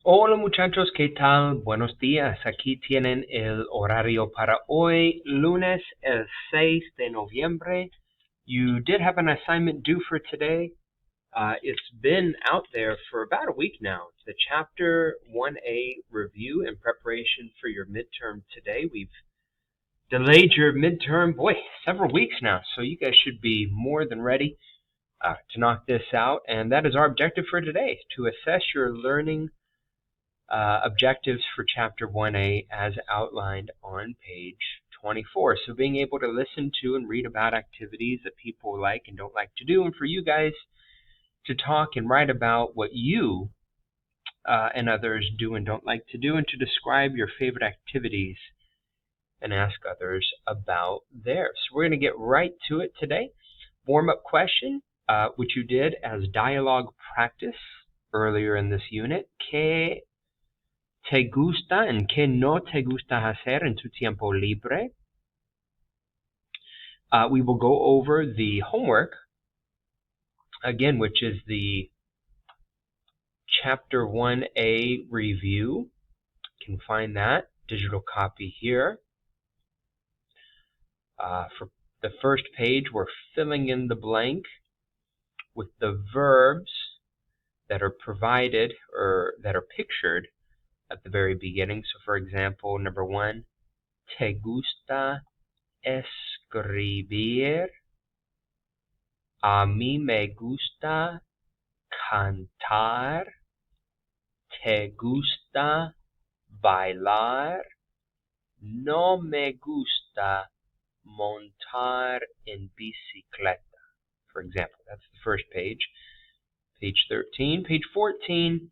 Hola muchachos, ¿qué tal? Buenos días. Aquí tienen el horario para hoy, lunes el 6 de noviembre. You did have an assignment due for today. It's been out there for about a week now. It's the Chapter 1A review in preparation for your midterm today. We've delayed your midterm, several weeks now, so you guys should be more than ready to knock this out. And that is our objective for today, to assess your learning objectives for Chapter 1A as outlined on page 24. So being able to listen to and read about activities that people like and don't like to do, and for you guys to talk and write about what you and others do and don't like to do, and to describe your favorite activities and ask others about theirs. So we're going to get right to it today. Warm-up question, which you did as dialogue practice earlier in this unit. ¿Qué te gusta and qué no te gusta hacer en tu tiempo libre? We will go over the homework, again, which is the Chapter 1A review. You can find that digital copy here. For the first page, we're filling in the blank with the verbs that are provided or that are pictured at the very beginning. So, for example, number 1, te gusta escribir? A mí me gusta cantar. ¿Te gusta bailar? No me gusta montar en bicicleta. For example, that's the first page. Page 13. Page 14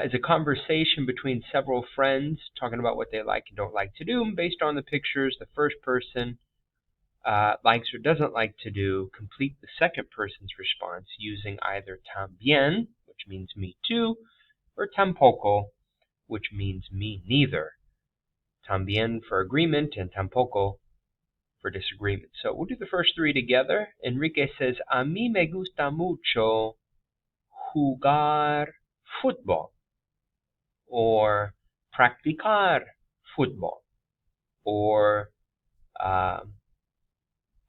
is a conversation between several friends talking about what they like and don't like to do. Based on the pictures, the first person likes or doesn't like to do, complete the second person's response using either también, which means me too, or tampoco, which means me neither. También for agreement and tampoco for disagreement. So we'll do the first three together. Enrique says, a mí me gusta mucho jugar fútbol, or practicar fútbol, or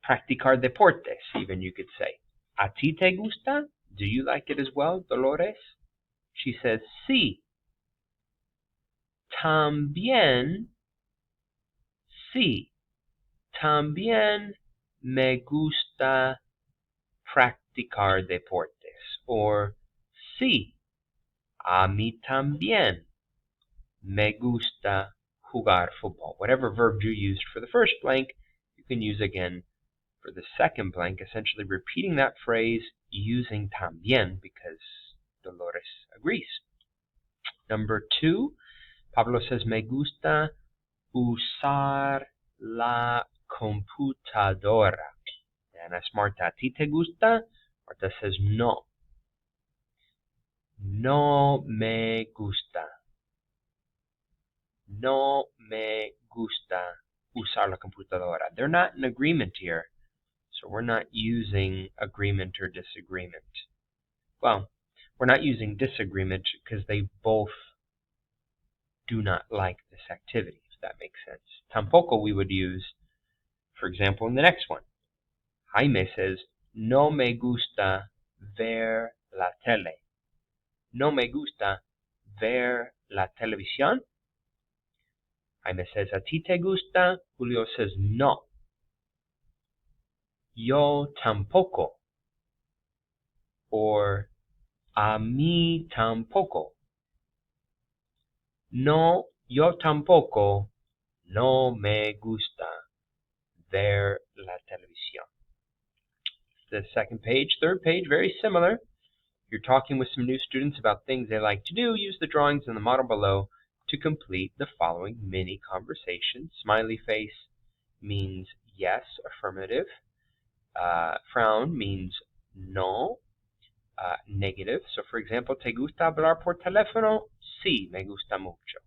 practicar deportes, even you could say. ¿A ti te gusta? Do you like it as well, Dolores? She says, sí. También, sí. También me gusta practicar deportes. Or, sí. A mí también me gusta jugar fútbol. Whatever verb you used for the first blank, you can use again for the second blank, essentially repeating that phrase using también because Dolores agrees. Number 2, Pablo says, me gusta usar la computadora. And that's Marta. ¿A ti te gusta? Marta says, no. No me gusta. No me gusta usar la computadora. They're not in agreement here. So we're not using agreement or disagreement. Well, we're not using disagreement because they both do not like this activity, if that makes sense. Tampoco we would use, for example, in the next one. Jaime says, no me gusta ver la tele. No me gusta ver la televisión. Jaime says, ¿a ti te gusta? Julio says, no. Yo tampoco. Or, a mí tampoco. No, yo tampoco. No me gusta ver la televisión. The second page, third page, very similar. You're talking with some new students about things they like to do. Use the drawings in the model below to complete the following mini conversation. Smiley face means yes, affirmative. Frown means no, negative. So, for example, ¿te gusta hablar por teléfono? Sí, me gusta mucho.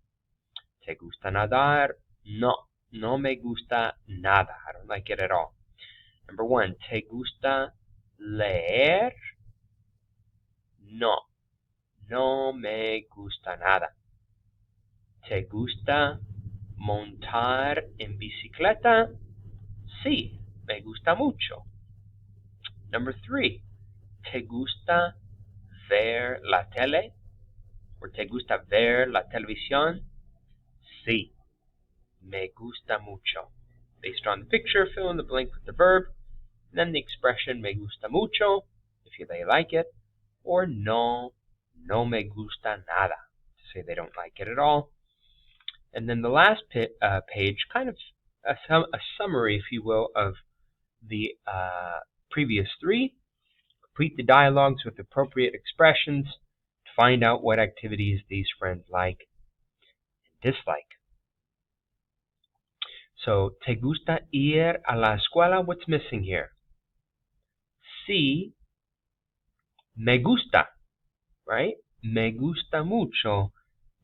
¿Te gusta nadar? No, no me gusta nada. I don't like it at all. Number 1, ¿te gusta leer? No, no me gusta nada. ¿Te gusta montar en bicicleta? Sí, me gusta mucho. Number 3, ¿te gusta ver la tele? Or ¿te gusta ver la televisión? Sí, me gusta mucho. Based on the picture, fill in the blank with the verb, and then the expression me gusta mucho, if they like it, or no me gusta nada, to say they don't like it at all. And then the last page, kind of a summary, if you will, of the previous 3. Complete the dialogues with appropriate expressions to find out what activities these friends like and dislike. So, ¿te gusta ir a la escuela? What's missing here? Sí, me gusta, right? Me gusta mucho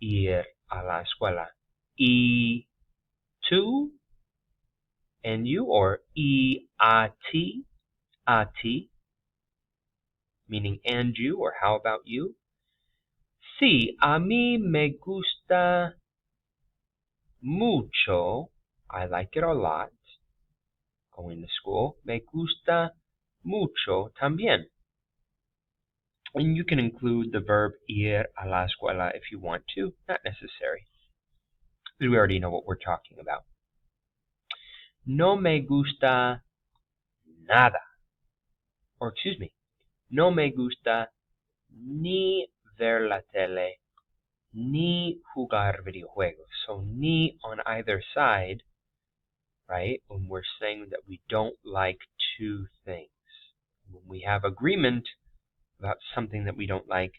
ir a la escuela. Y tú, and you, or y a ti, meaning and you, or how about you? Sí, a mí me gusta mucho. I like it a lot. Going to school. Me gusta mucho también. And you can include the verb ir a la escuela if you want to. Not necessary. Because we already know what we're talking about. No me gusta nada. Or excuse me. No me gusta ni ver la tele, ni jugar videojuegos. So ni on either side, right? When we're saying that we don't like two things. When we have agreement about something that we don't like,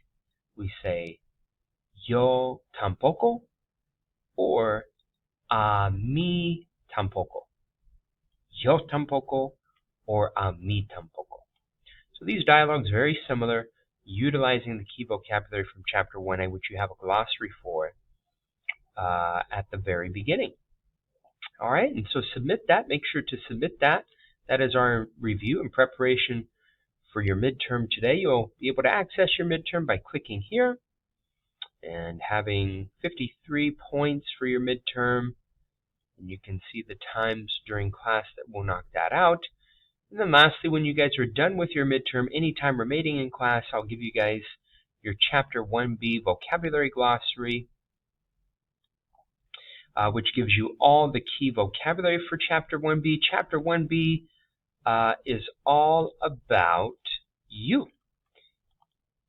we say yo tampoco or a mí tampoco. Yo tampoco or a mí tampoco. So these dialogues are very similar, utilizing the key vocabulary from Chapter 1A, which you have a glossary for at the very beginning. All right, and so submit that. Make sure to submit that. That is our review and preparation for your midterm today. You'll be able to access your midterm by clicking here and having 53 points for your midterm. And you can see the times during class that will knock that out. And then lastly, when you guys are done with your midterm, anytime remaining in class, I'll give you guys your Chapter 1B vocabulary glossary, which gives you all the key vocabulary for Chapter 1B. Chapter 1B is all about you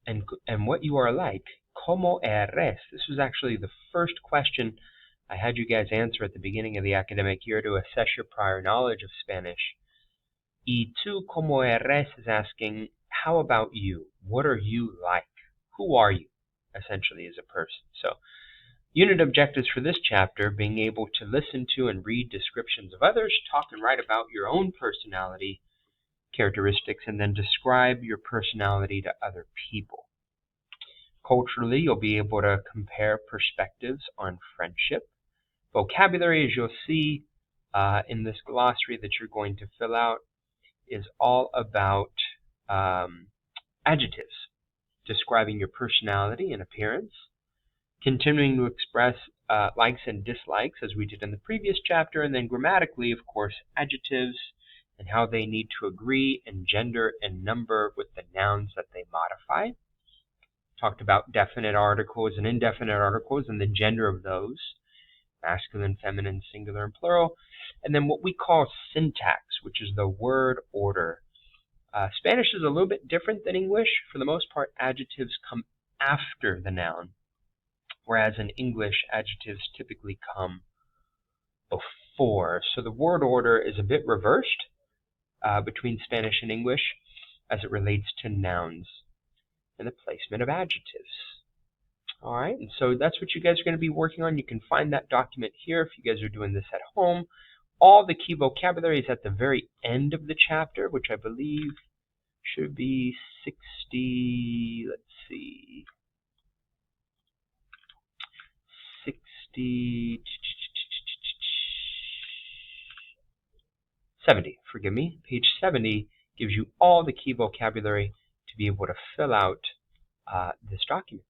and what you are like. ¿Cómo eres? This was actually the first question I had you guys answer at the beginning of the academic year to assess your prior knowledge of Spanish. Y tú, ¿cómo eres? Is asking, how about you? What are you like? Who are you, essentially, as a person? So, unit objectives for this chapter, being able to listen to and read descriptions of others, talk and write about your own personality characteristics, and then describe your personality to other people. Culturally, you'll be able to compare perspectives on friendship. Vocabulary, as you'll see in this glossary that you're going to fill out, is all about adjectives, describing your personality and appearance, continuing to express likes and dislikes as we did in the previous chapter, and then grammatically, of course, adjectives and how they need to agree in gender and number with the nouns that they modify. Talked about definite articles and indefinite articles and the gender of those, masculine, feminine, singular, and plural. And then what we call syntax, which is the word order. Spanish is a little bit different than English. For the most part, adjectives come after the noun, whereas in English, adjectives typically come before. So the word order is a bit reversed between Spanish and English as it relates to nouns and the placement of adjectives. All right, and so that's what you guys are going to be working on. You can find that document here if you guys are doing this at home. All the key vocabulary is at the very end of the chapter, which I believe should be 60, let's see, 70, forgive me. Page 70 gives you all the key vocabulary to be able to fill out this document.